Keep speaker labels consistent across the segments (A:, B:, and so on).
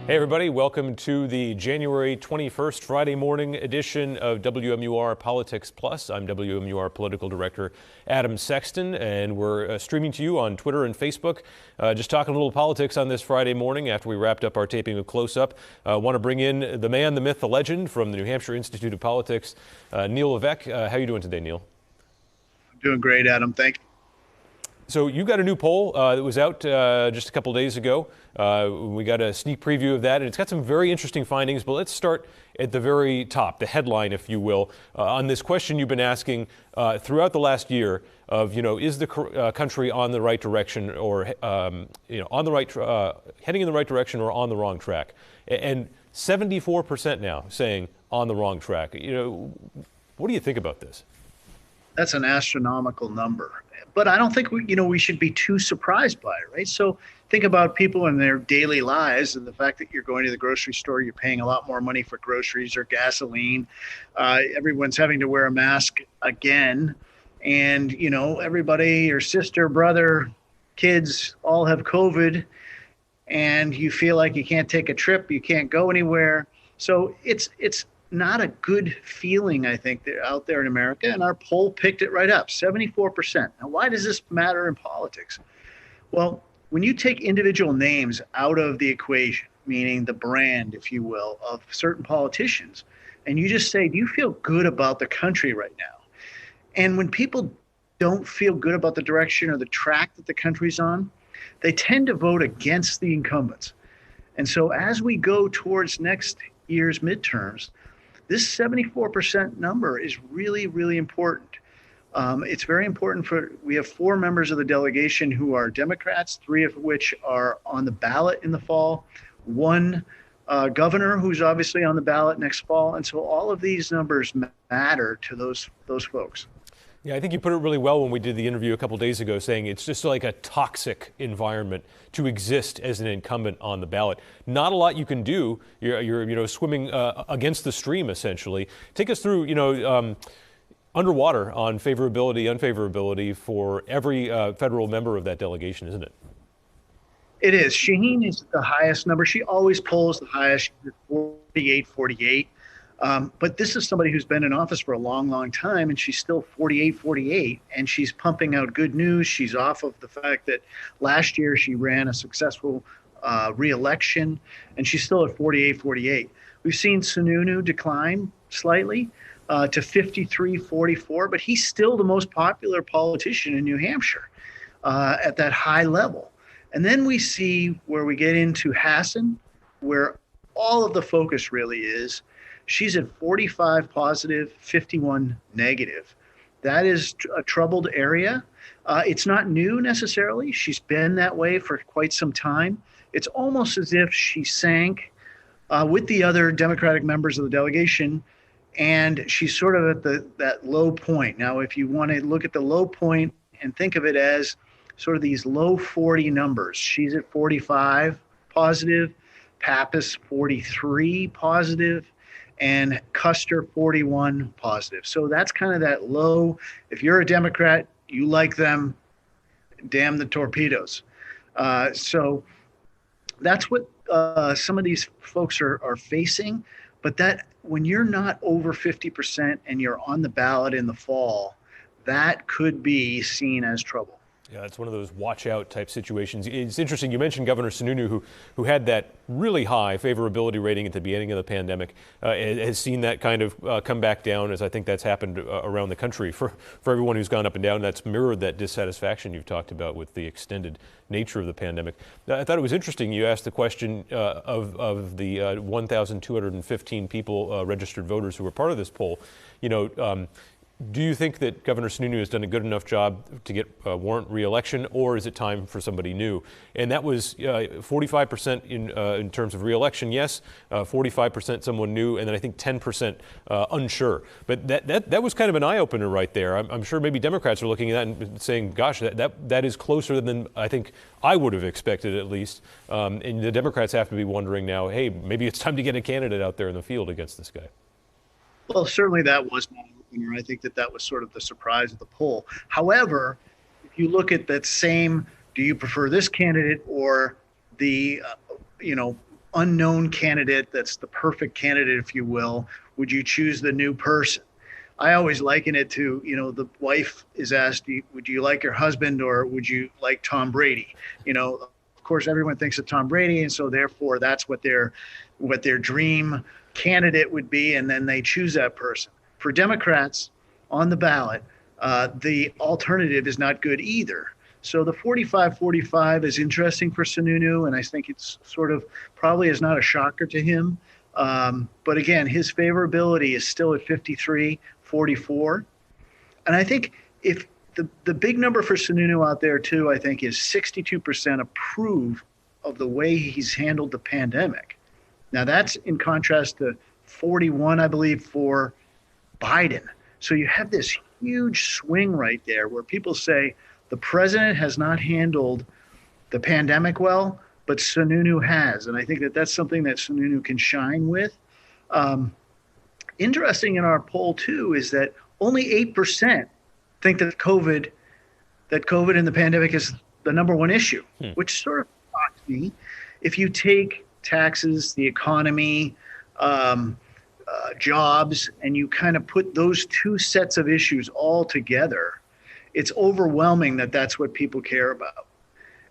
A: Hey everybody, welcome to the January 21st Friday morning edition of WMUR Politics Plus. I'm WMUR Political Director Adam Sexton, and we're streaming to you on Twitter and Facebook. Just talking a little politics on this Friday morning after we wrapped up our taping of Close Up. Want to bring in the man, the myth, the legend from the New Hampshire Institute of Politics, Neil Levesque. How are you doing today, Neil?
B: I'm doing great, Adam. Thank you.
A: So you got a new poll that was out just a couple days ago. We got a sneak preview of that, and it's got some very interesting findings. But let's start at the very top, the headline, if you will, on this question you've been asking throughout the last year of, is the country on the right direction, or on the right, heading in the right direction, or on the wrong track? And 74% now saying on the wrong track. What do you think about this?
B: That's an astronomical number, but I don't think we should be too surprised by it, right? So think about people in their daily lives and the fact that you're going to the grocery store, you're paying a lot more money for groceries or gasoline. Everyone's having to wear a mask again, and everybody, your sister, brother, kids, all have COVID, and you feel like you can't take a trip, you can't go anywhere. So it's not a good feeling, I think, out there in America. And our poll picked it right up, 74%. Now, why does this matter in politics? Well, when you take individual names out of the equation, meaning the brand, if you will, of certain politicians, and you just say, do you feel good about the country right now? And when people don't feel good about the direction or the track that the country's on, they tend to vote against the incumbents. And so as we go towards next year's midterms, this 74% number is really, really important. It's very important we have 4 members of the delegation who are Democrats, 3 of which are on the ballot in the fall, 1 governor who's obviously on the ballot next fall. And so all of these numbers matter to those folks.
A: Yeah, I think you put it really well when we did the interview a couple days ago, saying it's just like a toxic environment to exist as an incumbent on the ballot. Not a lot you can do. You're swimming against the stream, essentially. Take us through, underwater on favorability, unfavorability for every federal member of that delegation, isn't it?
B: It is. Shaheen is the highest number. She always polls the highest, 48. But this is somebody who's been in office for a long, long time, and she's still 48, and she's pumping out good news. She's off of the fact that last year she ran a successful re-election, and she's still at 48. We've seen Sununu decline slightly to 53-44, but he's still the most popular politician in New Hampshire at that high level. And then we see where we get into Hassan, where all of the focus really is. She's at 45 positive, 51 negative. That is a troubled area. It's not new necessarily. She's been that way for quite some time. It's almost as if she sank with the other Democratic members of the delegation, and she's sort of at that low point. Now, if you want to look at the low point and think of it as sort of these low 40 numbers, she's at 45 positive, Pappas 43 positive, and Custer 41 positive. So that's kind of that low. If you're a Democrat, you like them, damn the torpedoes. So that's what some of these folks are facing. But that when you're not over 50% and you're on the ballot in the fall, that could be seen as trouble.
A: Yeah, it's one of those watch out type situations. It's interesting. You mentioned Governor Sununu, who had that really high favorability rating at the beginning of the pandemic, has seen that kind of come back down, as I think that's happened around the country for everyone who's gone up and down. That's mirrored that dissatisfaction you've talked about with the extended nature of the pandemic. I thought it was interesting. You asked the question of the 1,215 people, registered voters who were part of this poll. Do you think that Governor Sununu has done a good enough job to get warrant re-election, or is it time for somebody new? And that was 45% in terms of re-election, yes, 45% someone new, and then I think 10% unsure. But that was kind of an eye-opener right there. I'm sure maybe Democrats are looking at that and saying, gosh, that is closer than I think I would have expected, at least. And the Democrats have to be wondering now, hey, maybe it's time to get a candidate out there in the field against this guy.
B: Well, certainly that was my opener. I think that was sort of the surprise of the poll. However, if you look at that same, do you prefer this candidate or the, unknown candidate that's the perfect candidate, if you will? Would you choose the new person? I always liken it to, the wife is asked, would you like your husband or would you like Tom Brady? Of course, everyone thinks of Tom Brady, and so therefore that's what their dream candidate would be, and then they choose that person. For Democrats on the ballot, the alternative is not good either. So the 45-45 is interesting for Sununu, and I think it's sort of probably is not a shocker to him. But again, his favorability is still at 53-44. And I think if the big number for Sununu out there too, I think is 62% approve of the way he's handled the pandemic. Now that's in contrast to 41, I believe, for Biden. So you have this huge swing right there where people say the president has not handled the pandemic well, but Sununu has. And I think that that's something that Sununu can shine with. Interesting in our poll too is that only 8% think that COVID and the pandemic is the number one issue, which sort of shocks me. If you take taxes, the economy, jobs, and you kind of put those two sets of issues all together, it's overwhelming that that's what people care about.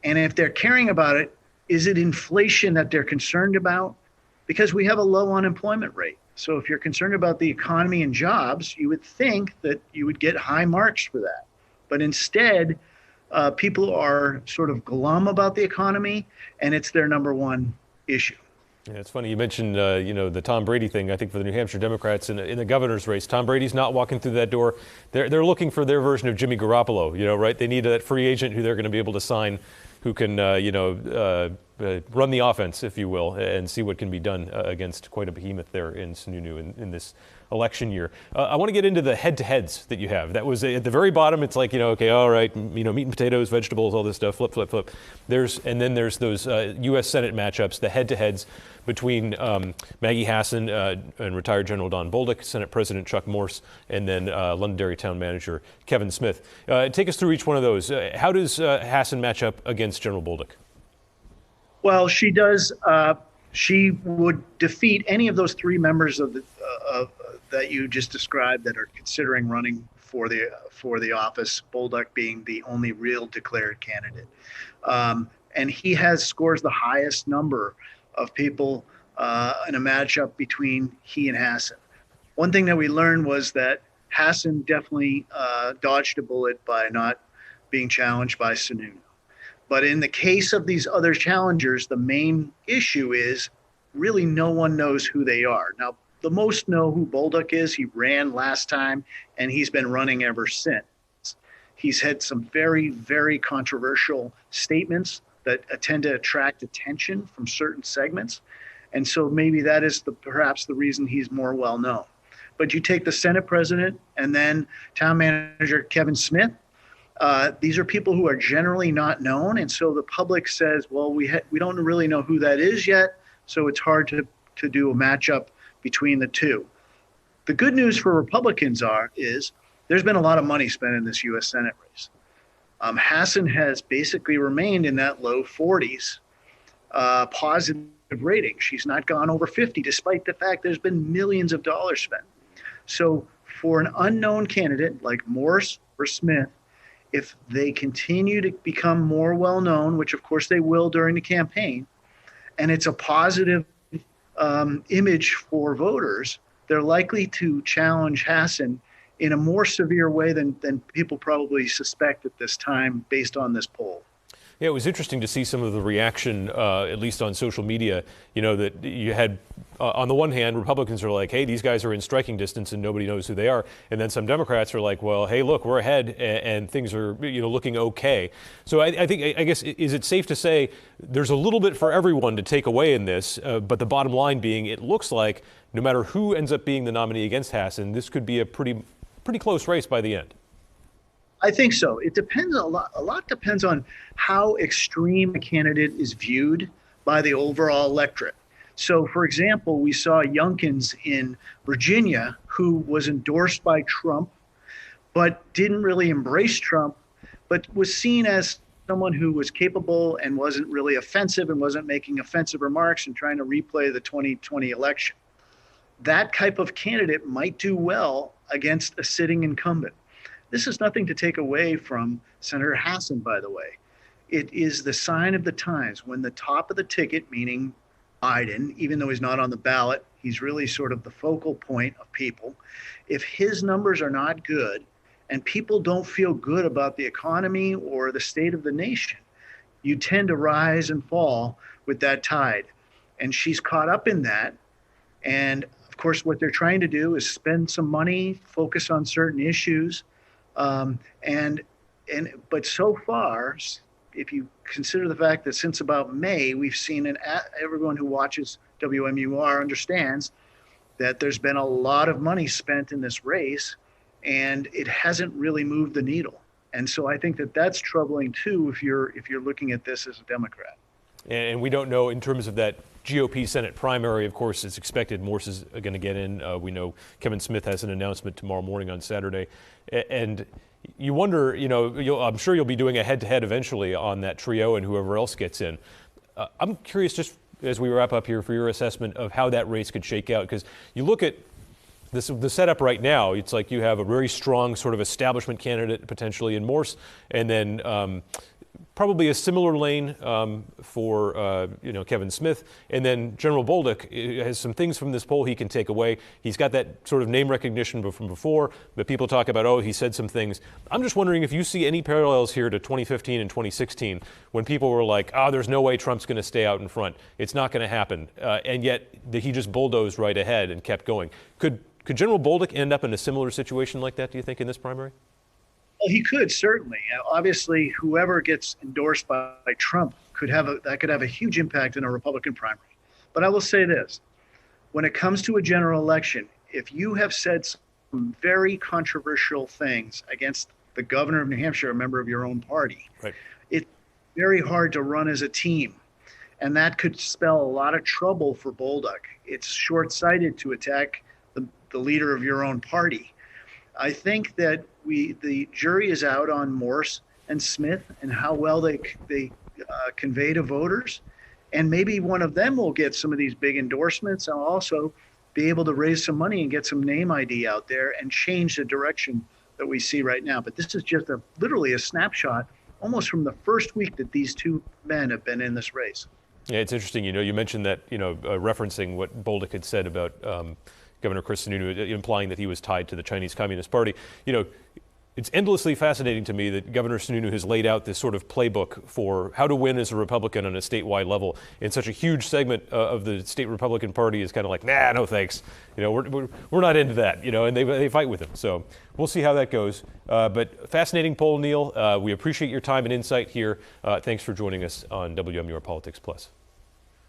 B: And if they're caring about it, is it inflation that they're concerned about? Because we have a low unemployment rate. So if you're concerned about the economy and jobs, you would think that you would get high marks for that. But instead, people are sort of glum about the economy, and it's their number one issue.
A: Yeah, it's funny you mentioned the Tom Brady thing. I think for the New Hampshire Democrats in the governor's race, Tom Brady's not walking through that door. They're looking for their version of Jimmy Garoppolo. Right? They need that free agent who they're going to be able to sign, who can run the offense, if you will, and see what can be done against quite a behemoth there in Sununu in this election year. I want to get into the head-to-heads that you have. That was at the very bottom. It's like, okay, all right, meat and potatoes, vegetables, all this stuff, flip, flip, flip. And then there's those U.S. Senate matchups, the head-to-heads between Maggie Hassan and retired General Don Bolduc, Senate President Chuck Morse, and then Londonderry Town Manager Kevin Smith. Take us through each one of those. How does Hassan match up against General Bolduc?
B: Well, she does. She would defeat any of those three members of that you just described that are considering running for the office. Bolduc being the only real declared candidate, and he scores the highest number of people in a matchup between he and Hassan. One thing that we learned was that Hassan definitely dodged a bullet by not being challenged by Sununu. But in the case of these other challengers, the main issue is really no one knows who they are. Now, the most know who Bolduc is. He ran last time, and he's been running ever since. He's had some very, very controversial statements that tend to attract attention from certain segments. And so maybe that is perhaps the reason he's more well known. But you take the Senate president and then town manager Kevin Smith. These are people who are generally not known, and so the public says, well, we don't really know who that is yet, so it's hard to do a matchup between the two. The good news for Republicans is there's been a lot of money spent in this U.S. Senate race. Hassan has basically remained in that low 40s positive rating. She's not gone over 50, despite the fact there's been millions of dollars spent. So for an unknown candidate like Morse or Smith, if they continue to become more well-known, which of course they will during the campaign, and it's a positive image for voters, they're likely to challenge Hassan in a more severe way than people probably suspect at this time based on this poll.
A: Yeah, it was interesting to see some of the reaction, at least on social media, that you had, on the one hand, Republicans are like, hey, these guys are in striking distance and nobody knows who they are. And then some Democrats are like, well, hey, look, we're ahead and things are, looking okay. So I guess, is it safe to say there's a little bit for everyone to take away in this, but the bottom line being, it looks like no matter who ends up being the nominee against Hassan, this could be a pretty close race by the end.
B: I think so. It depends a lot depends on how extreme a candidate is viewed by the overall electorate. So, for example, we saw Youngkins in Virginia, who was endorsed by Trump, but didn't really embrace Trump, but was seen as someone who was capable and wasn't really offensive and wasn't making offensive remarks and trying to replay the 2020 election. That type of candidate might do well against a sitting incumbent. This is nothing to take away from Senator Hassan, by the way. It is the sign of the times when the top of the ticket, meaning Biden, even though he's not on the ballot, he's really sort of the focal point of people. If his numbers are not good and people don't feel good about the economy or the state of the nation, you tend to rise and fall with that tide. And she's caught up in that. And of course, what they're trying to do is spend some money, focus on certain issues. But so far, if you consider the fact that since about May, we've seen, everyone who watches WMUR understands that there's been a lot of money spent in this race, and it hasn't really moved the needle. And so I think that that's troubling too if you're looking at this as a Democrat.
A: And we don't know in terms of that GOP Senate primary. Of course, it's expected Morse is going to get in. We know Kevin Smith has an announcement tomorrow morning on Saturday. And you wonder, I'm sure you'll be doing a head-to-head eventually on that trio and whoever else gets in. I'm curious, just as we wrap up here, for your assessment of how that race could shake out. Because you look at the setup right now, it's like you have a very strong sort of establishment candidate potentially in Morse, and then probably a similar lane for Kevin Smith, and then General Bolduc has some things from this poll he can take away. He's got that sort of name recognition from before, but people talk about, oh, he said some things. I'm just wondering if you see any parallels here to 2015 and 2016 when people were like, oh, there's no way Trump's going to stay out in front. It's not going to happen. And yet he just bulldozed right ahead and kept going. Could General Bolduc end up in a similar situation like that, do you think, in this primary?
B: Well, he could certainly. Obviously, whoever gets endorsed by Trump could have a huge impact in a Republican primary. But I will say this: when it comes to a general election, if you have said some very controversial things against the governor of New Hampshire, a member of your own party,
A: right,
B: it's very hard to run as a team, and that could spell a lot of trouble for Bolduc. It's short-sighted to attack the leader of your own party. I think that the jury is out on Morse and Smith and how well they convey to voters, and maybe one of them will get some of these big endorsements and also be able to raise some money and get some name ID out there and change the direction that we see right now. But this is just literally a snapshot, almost from the first week that these two men have been in this race.
A: Yeah, it's interesting. You mentioned that, referencing what Bolduc had said about Governor Chris Sununu, implying that he was tied to the Chinese Communist Party. It's endlessly fascinating to me that Governor Sununu has laid out this sort of playbook for how to win as a Republican on a statewide level. And such a huge segment of the state Republican Party is kind of like, nah, no thanks. We're not into that. And they fight with him. So we'll see how that goes. But fascinating poll, Neil. We appreciate your time and insight here. Thanks for joining us on WMUR Politics Plus.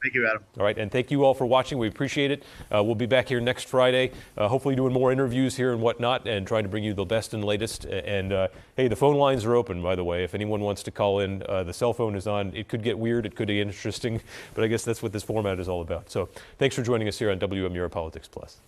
B: Thank you, Adam.
A: All right, and thank you all for watching. We appreciate it. We'll be back here next Friday, hopefully doing more interviews here and whatnot, and trying to bring you the best and latest. And hey, the phone lines are open, by the way. If anyone wants to call in, the cell phone is on. It could get weird, it could be interesting, but I guess that's what this format is all about. So thanks for joining us here on WMUR Politics Plus.